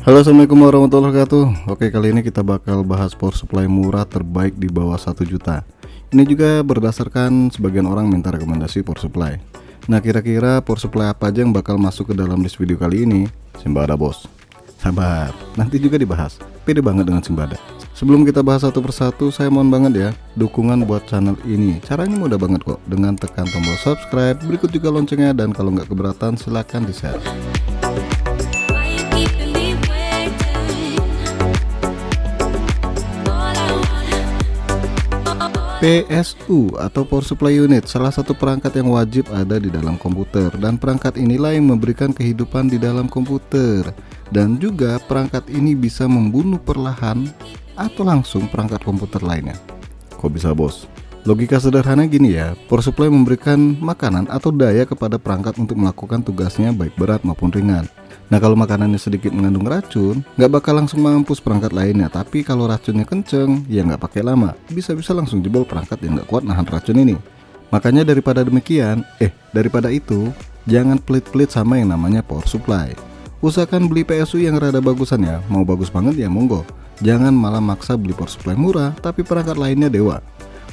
Halo, assalamualaikum warahmatullahi wabarakatuh. Oke, kali ini kita bakal bahas power supply murah terbaik di bawah 1 juta. Ini juga berdasarkan sebagian orang minta rekomendasi power supply. Nah, kira-kira power supply apa aja yang bakal masuk ke dalam list video kali ini? Simbada bos. Sabar, nanti juga dibahas. Pede banget dengan Simbada. Sebelum kita bahas satu persatu, saya mohon banget ya dukungan buat channel ini. Caranya mudah banget kok, dengan tekan tombol subscribe, berikut juga loncengnya, dan kalau nggak keberatan silahkan di-share. PSU atau Power Supply Unit, salah satu perangkat yang wajib ada di dalam komputer, dan perangkat inilah yang memberikan kehidupan di dalam komputer. Dan juga perangkat ini bisa membunuh perlahan atau langsung perangkat komputer lainnya. Kok bisa bos? Logika sederhana gini ya, Power Supply memberikan makanan atau daya kepada perangkat untuk melakukan tugasnya baik berat maupun ringan. Nah, kalau makanannya sedikit mengandung racun, nggak bakal langsung mampus perangkat lainnya. Tapi kalau racunnya kenceng, ya nggak pakai lama, bisa-bisa langsung jebol perangkat yang nggak kuat nahan racun ini. Makanya daripada itu, jangan pelit-pelit sama yang namanya power supply. Usahakan beli PSU yang rada bagusan ya, mau bagus banget ya monggo. Jangan malah maksa beli power supply murah, tapi perangkat lainnya dewa.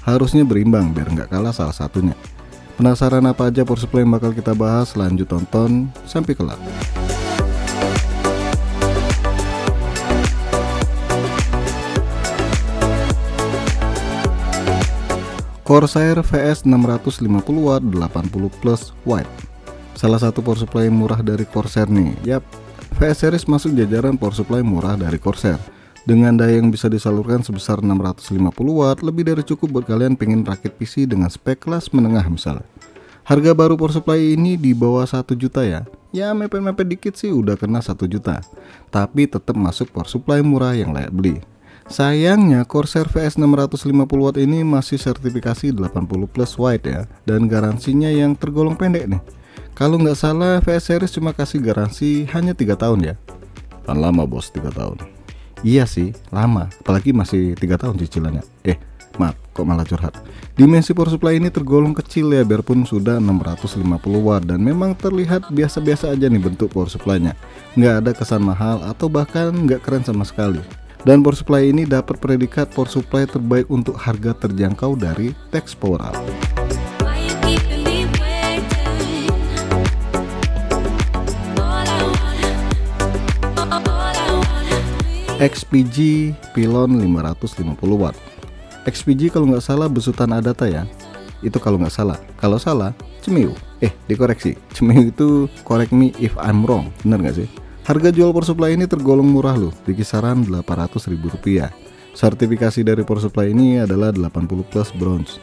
Harusnya berimbang biar nggak kalah salah satunya. Penasaran apa aja power supply yang bakal kita bahas? Lanjut tonton sampai kelar. Corsair VS 650 watt 80 plus watt. Salah satu power supply murah dari Corsair nih. Yap, VS series masuk jajaran power supply murah dari Corsair. Dengan daya yang bisa disalurkan sebesar 650 watt, lebih dari cukup buat kalian pengen rakit PC dengan spek kelas menengah misalnya. Harga baru power supply ini di bawah 1 juta ya. Ya mepet-mepet dikit sih udah kena 1 juta. Tapi tetap masuk power supply murah yang layak beli. Sayangnya Corsair VS 650 watt ini masih sertifikasi 80 plus watt ya, dan garansinya yang tergolong pendek nih. Kalau nggak salah VS series cuma kasih garansi hanya 3 tahun ya. Kan lama bos, 3 tahun. Iya sih lama, apalagi masih 3 tahun cicilannya. Maaf kok malah curhat. Dimensi power supply ini tergolong kecil ya, biarpun sudah 650 watt, dan memang terlihat biasa-biasa aja nih bentuk power supply-nya. Nggak ada kesan mahal atau bahkan nggak keren sama sekali. Dan power supply ini dapat predikat power supply terbaik untuk harga terjangkau dari Tex Power Up. XPG Pylon 550 watt. XPG kalau nggak salah besutan Adata ya. Itu kalau nggak salah. Kalau salah, Cemeu. Dikoreksi. Cemeu itu correct me if I'm wrong. Bener nggak sih? Harga jual power supply ini tergolong murah loh, di kisaran Rp800.000. Sertifikasi dari power supply ini adalah 80 plus bronze.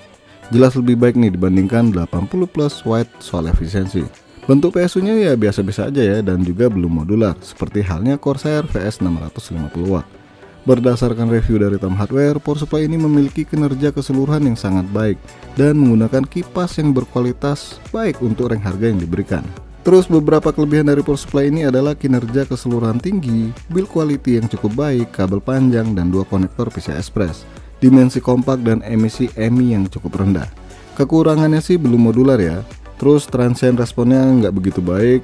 Jelas lebih baik nih dibandingkan 80 plus white soal efisiensi. Bentuk PSU-nya ya biasa-biasa aja ya, dan juga belum modular, seperti halnya Corsair VS 650 watt. Berdasarkan review dari Tom Hardware, power supply ini memiliki kinerja keseluruhan yang sangat baik dan menggunakan kipas yang berkualitas baik untuk rank harga yang diberikan. Terus beberapa kelebihan dari power supply ini adalah kinerja keseluruhan tinggi, build quality yang cukup baik, kabel panjang, dan 2 konektor PCI Express, dimensi kompak, dan emisi EMI yang cukup rendah. Kekurangannya sih belum modular ya. Terus transient responnya nggak begitu baik.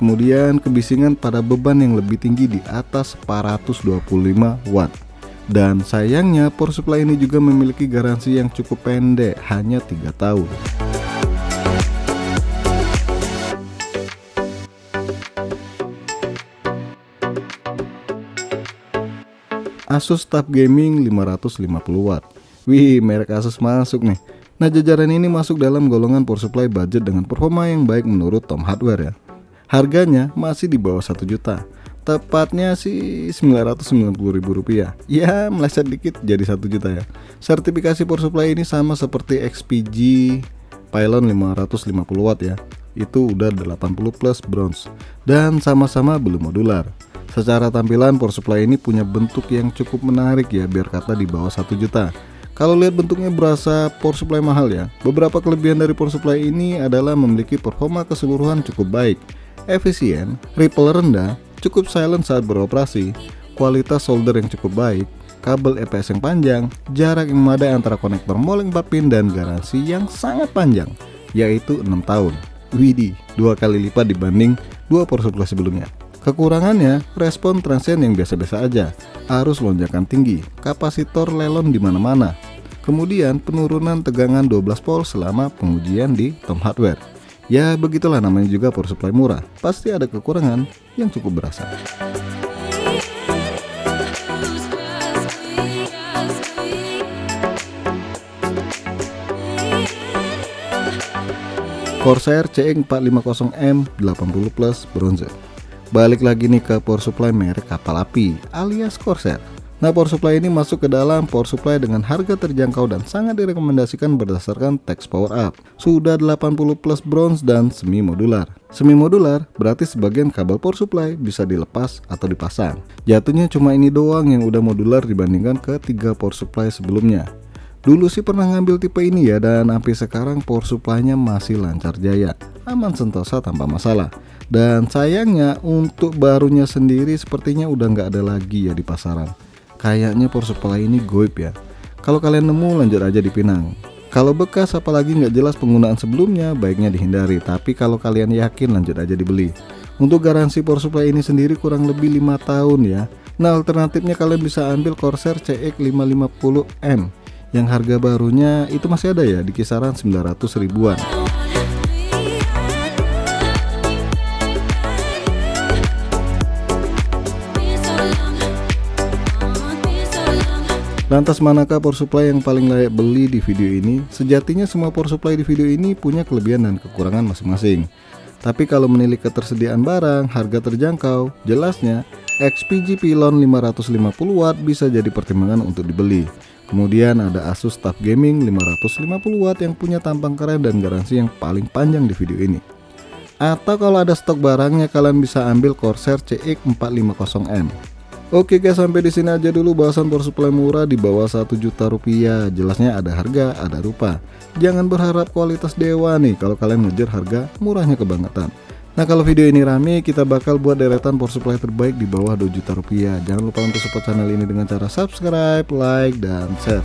Kemudian kebisingan pada beban yang lebih tinggi di atas 425 watt. Dan sayangnya power supply ini juga memiliki garansi yang cukup pendek, hanya 3 tahun. Asus TUF Gaming 550 watt. Wih, merek Asus masuk nih. Nah, jajaran ini masuk dalam golongan power supply budget dengan performa yang baik menurut Tom Hardware ya. Harganya masih di bawah 1 juta. Tepatnya sih Rp990.000. Ya, meleset dikit jadi 1 juta ya. Sertifikasi power supply ini sama seperti XPG Pylon 550 watt ya. Itu udah 80 plus bronze dan sama-sama belum modular. Secara tampilan power supply ini punya bentuk yang cukup menarik ya, biar kata di bawah 1 juta. Kalau lihat bentuknya berasa power supply mahal ya. Beberapa kelebihan dari power supply ini adalah memiliki performa keseluruhan cukup baik, efisien, ripple rendah, cukup silent saat beroperasi, kualitas solder yang cukup baik, kabel EPS yang panjang, jarak yang memadai antara konektor moleng 4 pin, dan garansi yang sangat panjang, yaitu 6 tahun. Widih, 2 kali lipat dibanding 2 power supply sebelumnya. Kekurangannya, respon transient yang biasa-biasa aja, arus lonjakan tinggi, kapasitor lelon di mana-mana. Kemudian penurunan tegangan 12 volt selama pengujian di Tom Hardware. Ya begitulah namanya juga power supply murah, pasti ada kekurangan yang cukup berasa. Corsair CX450M 80 Plus bronze. Balik lagi nih ke power supply merek kapal api alias Corsair. Nah, power supply ini masuk ke dalam power supply dengan harga terjangkau dan sangat direkomendasikan berdasarkan Text Power Up. Sudah 80 plus bronze dan semi modular. Semi modular berarti sebagian kabel power supply bisa dilepas atau dipasang. Jatuhnya cuma ini doang yang udah modular dibandingkan ke 3 power supply sebelumnya. Dulu sih pernah ngambil tipe ini ya, dan sampai sekarang power supply-nya masih lancar jaya, aman sentosa tanpa masalah. Dan sayangnya untuk barunya sendiri sepertinya udah nggak ada lagi ya di pasaran. Kayaknya power supply ini goib ya. Kalau kalian nemu lanjut aja dipinang. Kalau bekas apalagi nggak jelas penggunaan sebelumnya baiknya dihindari. Tapi kalau kalian yakin lanjut aja dibeli. Untuk garansi power supply ini sendiri kurang lebih 5 tahun ya. Nah, alternatifnya kalian bisa ambil Corsair CX550M yang harga barunya itu masih ada ya di kisaran 900 ribuan. Lantas manakah power supply yang paling layak beli di video ini? Sejatinya semua power supply di video ini punya kelebihan dan kekurangan masing-masing. Tapi kalau menilik ketersediaan barang, harga terjangkau, jelasnya XPG Pylon 550 watt bisa jadi pertimbangan untuk dibeli. Kemudian ada Asus TUF Gaming 550 watt yang punya tampang keren dan garansi yang paling panjang di video ini. Atau kalau ada stok barangnya kalian bisa ambil Corsair CX450M. Oke guys, sampai di sini aja dulu bahasan power supply murah di bawah 1 juta rupiah. Jelasnya ada harga, ada rupa. Jangan berharap kualitas dewa nih kalau kalian ngejar harga murahnya kebangetan. Nah, kalau video ini rame, kita bakal buat deretan power supply terbaik di bawah 2 juta rupiah. Jangan lupa untuk support channel ini dengan cara subscribe, like, dan share.